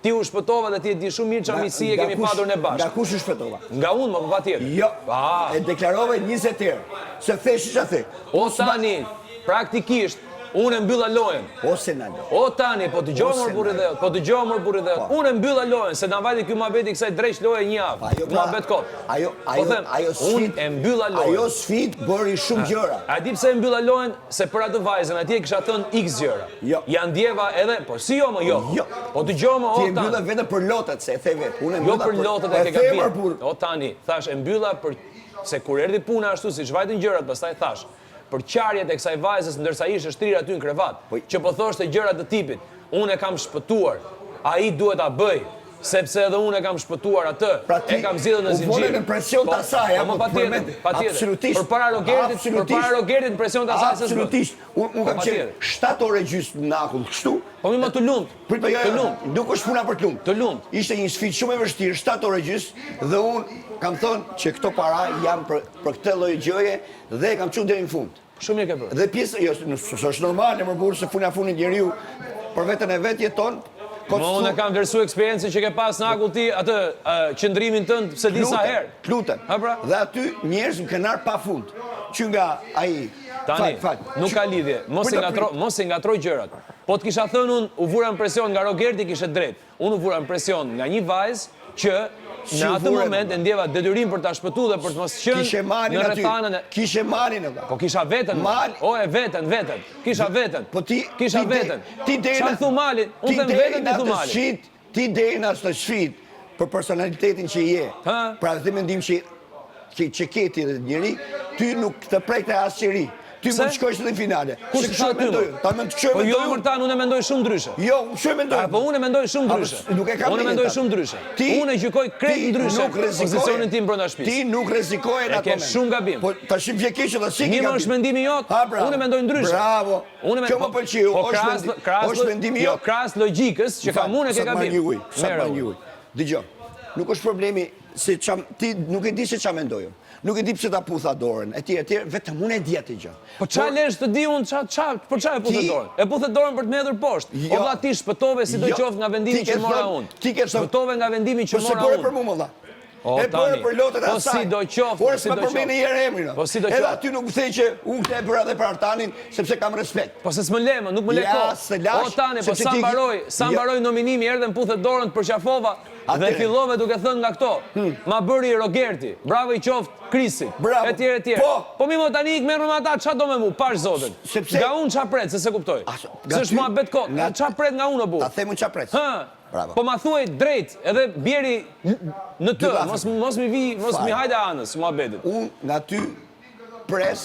ti u shpëtova dhe ti e di shumë mirë që amësie kemi padur në bashkë. Nga kush u shpëtova? Nga unë, më patjetër. Jo, e deklarove 20 herë, se thesh që the. O tani, praktikisht, unë e mbylla lojën. O Senaldo. O tani, po dëgjoj më burri dhe po dëgjoj më burri dhe unë e mbylla lojën se na vajti ky muhabeti kësaj dreq loje një javë. Muhabet kot. Ajo unë e mbylla lojën. Ajo sfidë bëri shumë gjëra. A di pse e mbylla lojën? Se për atë vajzën atje kisha thënë X gjëra. Ja ndjeva edhe, po si jo më jo. Po dëgjoj më o tani. Ti e mbylla vetëm për lotat se e the vet. Unë e mbylla. Jo për lotat e ke gabim. O tani, thash e mbylla për se kur erdhi puna ashtu siç vajtën gjërat, pastaj thash për qarjet e kësaj vajzës ndërsa ishte shtrirë aty në krevat, që po thoshte gjëra të tipit, unë e kam shpëtuar, ai duhet ta bëj, sepse edhe unë e kam shpëtuar atë, e kam zgjidhur në zinxhir. U vone në presion të asaj, apo patjetër. Përpara Rogertit presion të asaj s'është. Absolutisht. Unë kam qenë 7 orë gjysmë në akull kështu. Po më të lumt. Të lumt. Nuk është puna për të lumt. Të lumt. Ishte një sfidë shumë e vështirë, 7 orë gjysmë dhe unë kam thënë që këto para janë për këtë lloj gjëje dhe e kam çuar deri në fund. Shumë mirë ke bërë. Dhe pjesë, jo, është normale, më burë se funit njeriu për veten e vet jeton. Unë kam vlerësu eksperiencën që ke pas në akull ti, atë qëndrimin tënd pse disa herë. Lutem. Dhe aty njerëz më kanë ardhur pafund. Që nga ai tani, nuk ka lidhje. Mos e ngatroj gjërat. Po të kisha thënë unë u vura në presion nga Rogerti kishe drejt. Unë u vura në presion nga një vajzë që në atë moment e ndjeva detyrim për ta shpëtuar dhe për të mos qenë në rrethanën e kishe malin atë. Po kisha veten. O e veten. Kisha veten. Po ti kisha veten. Ti deri në thu malin, unë them veten ti thu malin. Ti deri në atë sfidë për personalitetin që je. Pra dhe mendim që ke ti njëri, ty nuk të prekte asgjëri. Ti mund të shkojsh në finale. Kush të mendoj? Ta mend të shkoj. Po jo Mërtan, unë e mendoj shumë ndryshe. Jo, çfarë mendoj? Po unë e mendoj shumë ndryshe. Unë e mendoj shumë ndryshe. Unë e gjykoj krejt ndryshe pozicionin tim brenda shtëpisë. Ti nuk rrezikoje në atë moment. Ke shumë gabim. Po tash vje keq edhe si ke gabim. Një është mendimi jot. Unë e mendoj ndryshe. Bravo. Kjo më pëlqeu. Është mendimi jot. Krahas logjikës që kam unë e ke gabim. Dgjoj. Nuk është problemi se ti nuk e di se çfarë mendoj. Nuk e di pse ta putha dorën, etj, vetëm unë e di atë gjë. Po çfarë lesh të di unë për çfarë e puthe dorën? E puthe dorën për të mbledhur poshtë. O vlla ti shpëtove sidoqoftë nga vendimi që mora unë. Shpëtove nga vendimi që mora unë. Po se bëre për mua valla. E bëre për lotën e asaj. Po sidoqoftë. Po s'më përmend një herë emrin. Po sidoqoftë. Edhe aty nuk thej që unë këtë e bëra edhe për Artanin sepse kam respekt. Po se s'më lëmë, nuk më le kohë. O tani, po sa mbaroi nominimi erdhën puthe dorën për qafova. Dhe fillove duke thënë nga këto, ma bëri Rogerti, bravo i qoftë Krisit, etj. Po mi mo tani ik merru me ata, qa do me mu, pash zotin. Nga unë qa pret, se puptoj. Se është mua bet kot, qa pret nga unë o bu. Ta themu qa pret. Po ma thuaj drejt, edhe bjeri në të, mos mi hajde anës, mua betit. Unë nga ty pres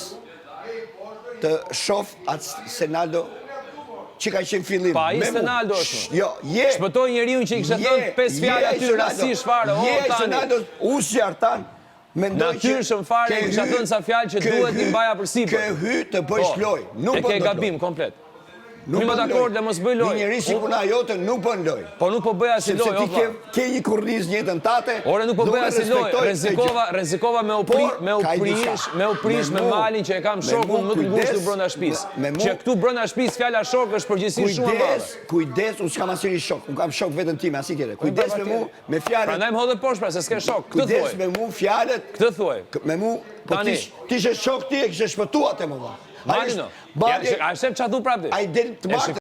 të shof atë Senaldo që ka qenë fillim. Pa i Senaldo është. Jo, je. Shpëtoj njeriu që i kishte thënë 5 fjalë aty rastësisht fare, o tani. Senaldo, unë si Artan, mendoj që natyrshëm fare kisha thënë sa fjalë që duhet i mbaja përsipër. Ke hy të bësh lojë, nuk po. E ke gabim komplet. Nuk më dakord dhe mos bëj lojë. Një njerëz si puna jote nuk bën lojë. Po nuk po bëja si lojë, ti ke një kurriz në jetën tate. Ore nuk po bëja si lojë. Rrezikova me u prish me malin që e kam shokun më të ngushtë brenda shtëpisë. Që këtu brenda shtëpisë fjala shok është përgjithësisht shumë e madhe. Kujdes, unë s'kam asnjë shok. Unë kam shok vetëm tim, asnjë tjetër. Kujdes me mua, me fjalët. Prandaj më hodhe poshtë pra se s'ke shok. Këtë thuaj. Kujdes me mua fjalët. Këtë thuaj. Me mua, po ti ishe shok ti e kishe shpëtuar te mua. Malino, a shef qa thu prapti? A i del të martën.